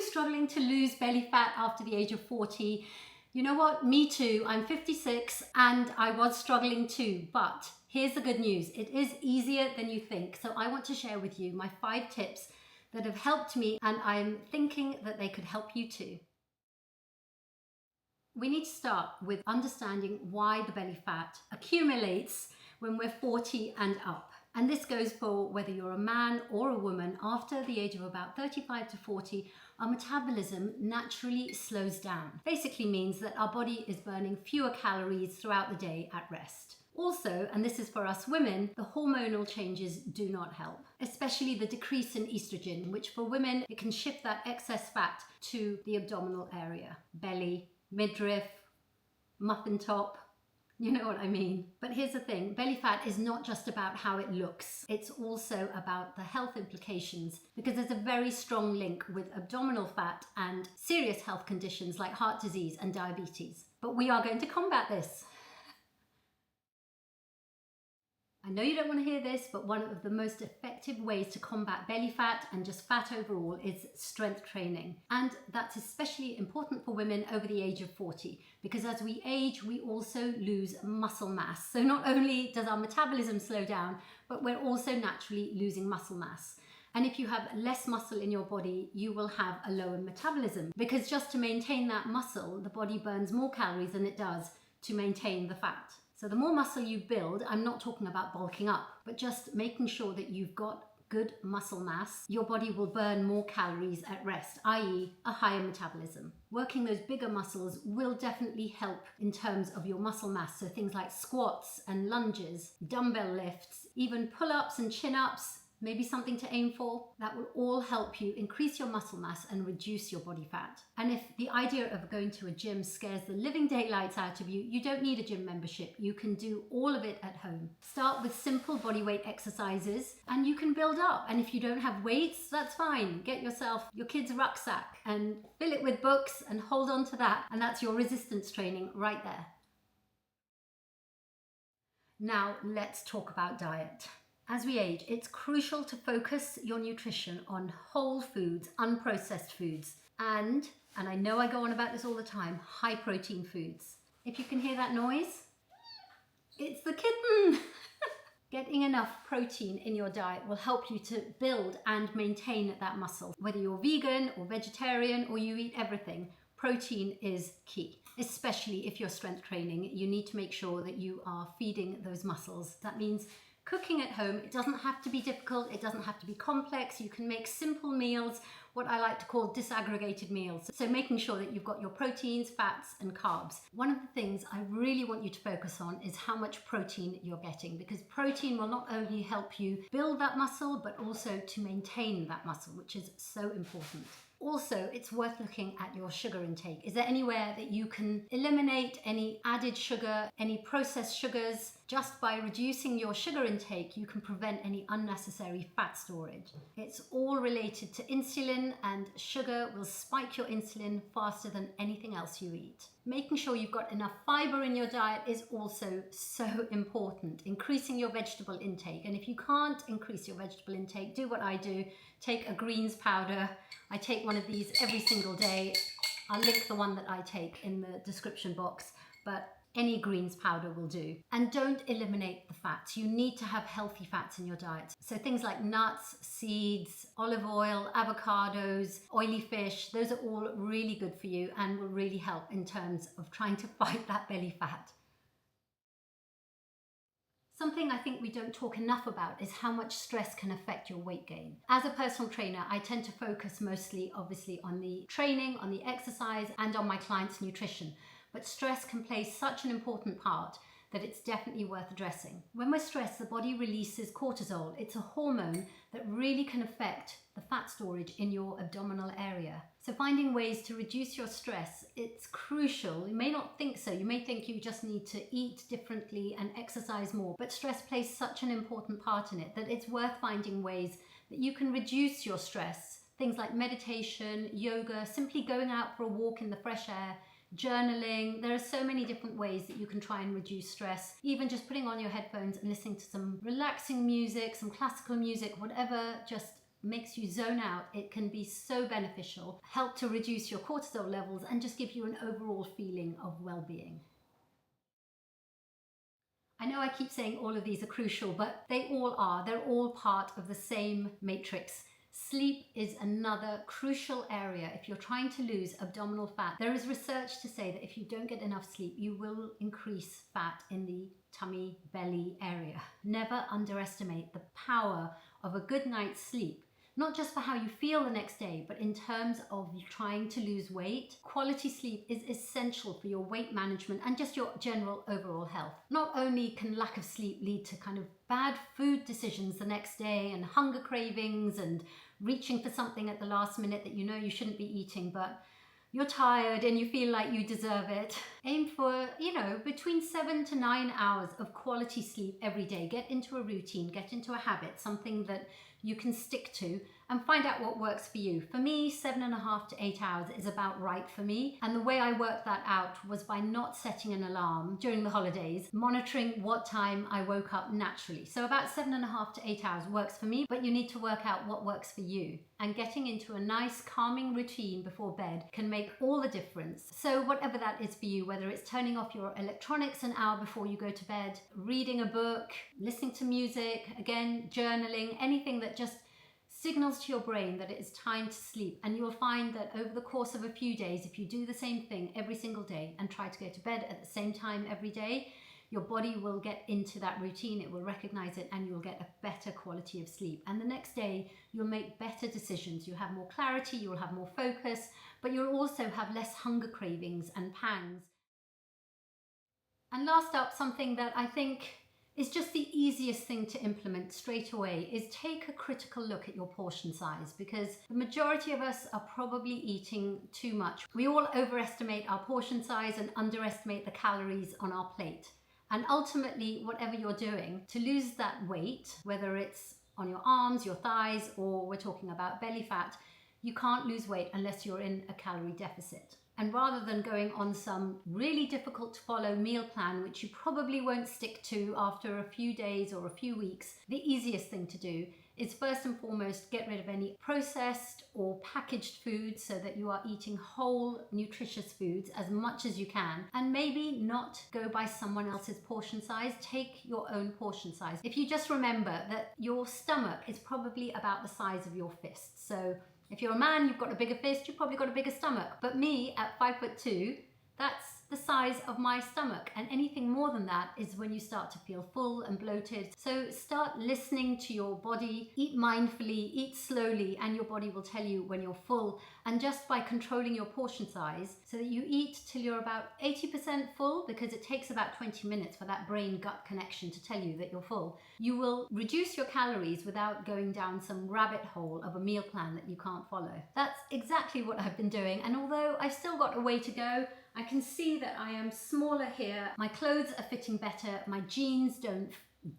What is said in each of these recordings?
struggling to lose belly fat after the age of 40? You know what? Me too. I'm 56 and I was struggling too, but here's the good news. It is easier than you think. So I want to share with you my 5 tips that have helped me, and I'm thinking that they could help you too. We need to start with understanding why the belly fat accumulates when we're 40 and up. And this goes for whether you're a man or a woman. After the age of about 35 to 40, our metabolism naturally slows down. Basically means that our body is burning fewer calories throughout the day at rest. Also, and this is for us women, the hormonal changes do not help, especially the decrease in estrogen, which for women, it can shift that excess fat to the abdominal area, belly, midriff, muffin top. You know what I mean? But here's the thing, belly fat is not just about how it looks. It's also about the health implications, because there's a very strong link with abdominal fat and serious health conditions like heart disease and diabetes. But we are going to combat this. I know you don't want to hear this, but one of the most effective ways to combat belly fat and just fat overall is strength training. And that's especially important for women over the age of 40, because as we age, we also lose muscle mass. So not only does our metabolism slow down, but we're also naturally losing muscle mass. And if you have less muscle in your body, you will have a lower metabolism, because just to maintain that muscle, the body burns more calories than it does to maintain the fat. So the more muscle you build, I'm not talking about bulking up, but just making sure that you've got good muscle mass, your body will burn more calories at rest, i.e. a higher metabolism. Working those bigger muscles will definitely help in terms of your muscle mass. So things like squats and lunges, dumbbell lifts, even pull-ups and chin-ups, maybe something to aim for. That will all help you increase your muscle mass and reduce your body fat. And if the idea of going to a gym scares the living daylights out of you, you don't need a gym membership. You can do all of it at home. Start with simple bodyweight exercises and you can build up. And if you don't have weights, that's fine. Get yourself your kid's rucksack and fill it with books and hold on to that. And that's your resistance training right there. Now let's talk about diet. As we age, it's crucial to focus your nutrition on whole foods, unprocessed foods, and I know I go on about this all the time, high protein foods. If you can hear that noise, it's the kitten. Getting enough protein in your diet will help you to build and maintain that muscle. Whether you're vegan or vegetarian or you eat everything, protein is key. Especially if you're strength training, you need to make sure that you are feeding those muscles. That means cooking at home. It doesn't have to be difficult, it doesn't have to be complex. You can make simple meals, what I like to call disaggregated meals. So making sure that you've got your proteins, fats and carbs. One of the things I really want you to focus on is how much protein you're getting, because protein will not only help you build that muscle, but also to maintain that muscle, which is so important. Also, it's worth looking at your sugar intake. Is there anywhere that you can eliminate any added sugar, any processed sugars? Just by reducing your sugar intake, you can prevent any unnecessary fat storage. It's all related to insulin, and sugar will spike your insulin faster than anything else you eat. Making sure you've got enough fiber in your diet is also so important. Increasing your vegetable intake. And if you can't increase your vegetable intake, do what I do. Take a greens powder. I take one of these every single day. I'll link the one that I take in the description box, but any greens powder will do. And don't eliminate the fats. You need to have healthy fats in your diet. So things like nuts, seeds, olive oil, avocados, oily fish, those are all really good for you and will really help in terms of trying to fight that belly fat. Something I think we don't talk enough about is how much stress can affect your weight gain. As a personal trainer, I tend to focus mostly, obviously, on the training, on the exercise, and on my clients' nutrition. But stress can play such an important part that it's definitely worth addressing. When we're stressed, the body releases cortisol. It's a hormone that really can affect the fat storage in your abdominal area. So finding ways to reduce your stress, it's crucial. You may not think so. You may think you just need to eat differently and exercise more, but stress plays such an important part in it that it's worth finding ways that you can reduce your stress. Things like meditation, yoga, simply going out for a walk in the fresh air, journaling. There are so many different ways that you can try and reduce stress. Even just putting on your headphones and listening to some relaxing music, some classical music, whatever just makes you zone out. It can be so beneficial, help to reduce your cortisol levels and just give you an overall feeling of well-being. I know I keep saying all of these are crucial, but they all are. They're all part of the same matrix. Sleep is another crucial area. If you're trying to lose abdominal fat, there is research to say that if you don't get enough sleep, you will increase fat in the tummy, belly area. Never underestimate the power of a good night's sleep. Not just for how you feel the next day, but in terms of you trying to lose weight. Quality sleep is essential for your weight management and just your general overall health. Not only can lack of sleep lead to kind of bad food decisions the next day and hunger cravings and reaching for something at the last minute that you know you shouldn't be eating, but you're tired and you feel like you deserve it. Aim for, between 7 to 9 hours of quality sleep every day. Get into a routine, get into a habit, something that you can stick to, and find out what works for you. For me, 7.5 to 8 hours is about right for me. And the way I worked that out was by not setting an alarm during the holidays, monitoring what time I woke up naturally. So about 7.5 to 8 hours works for me, but you need to work out what works for you. And getting into a nice calming routine before bed can make all the difference. So whatever that is for you, whether it's turning off your electronics an hour before you go to bed, reading a book, listening to music, again, journaling, anything that just signals to your brain that it is time to sleep. And you'll find that over the course of a few days, if you do the same thing every single day and try to go to bed at the same time every day, your body will get into that routine, it will recognize it, and you'll get a better quality of sleep. And the next day, you'll make better decisions. You'll have more clarity, you'll have more focus, but you'll also have less hunger cravings and pangs. And last up, something that I think is just the easiest thing to implement straight away is take a critical look at your portion size, because the majority of us are probably eating too much. We all overestimate our portion size and underestimate the calories on our plate. And ultimately, whatever you're doing to lose that weight, whether it's on your arms, your thighs, or we're talking about belly fat, you can't lose weight unless you're in a calorie deficit. And rather than going on some really difficult to follow meal plan, which you probably won't stick to after a few days or a few weeks, the easiest thing to do is first and foremost get rid of any processed or packaged foods so that you are eating whole, nutritious foods as much as you can. And maybe not go by someone else's portion size, take your own portion size. If you just remember that your stomach is probably about the size of your fist. So if you're a man, you've got a bigger fist, you've probably got a bigger stomach. But me at 5'2", that's the size of my stomach. And anything more than that is when you start to feel full and bloated. So start listening to your body, eat mindfully, eat slowly, and your body will tell you when you're full. And just by controlling your portion size so that you eat till you're about 80% full, because it takes about 20 minutes for that brain-gut connection to tell you that you're full, you will reduce your calories without going down some rabbit hole of a meal plan that you can't follow. That's exactly what I've been doing. And although I've still got a way to go, I can see that I am smaller here. My clothes are fitting better. My jeans don't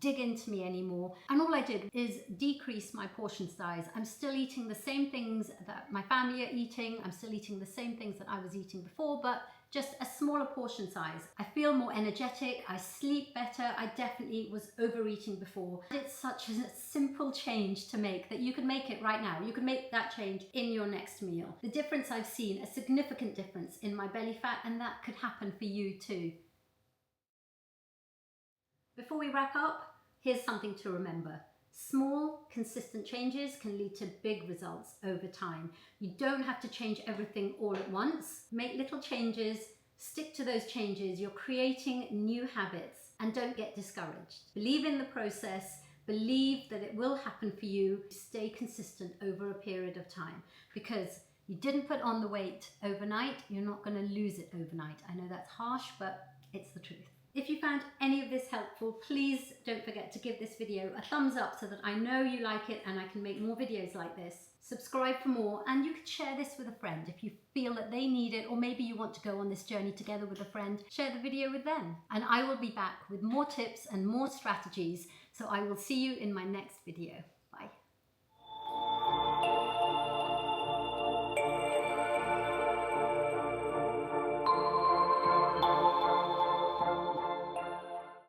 dig into me anymore. And all I did is decrease my portion size. I'm still eating the same things that my family are eating. I'm still eating the same things that I was eating before, but just a smaller portion size. I feel more energetic, I sleep better. I definitely was overeating before. It's such a simple change to make that you can make it right now. You can make that change in your next meal. The difference I've seen, a significant difference in my belly fat, and that could happen for you too. Before we wrap up, here's something to remember. Small, consistent changes can lead to big results over time. You don't have to change everything all at once. Make little changes, stick to those changes. You're creating new habits, and don't get discouraged. Believe in the process. Believe that it will happen for you. Stay consistent over a period of time, because you didn't put on the weight overnight. You're not going to lose it overnight. I know that's harsh, but it's the truth. If you found any of this helpful, please don't forget to give this video a thumbs up so that I know you like it and I can make more videos like this. Subscribe for more, and you can share this with a friend if you feel that they need it, or maybe you want to go on this journey together with a friend. Share the video with them, and I will be back with more tips and more strategies, so I will see you in my next video.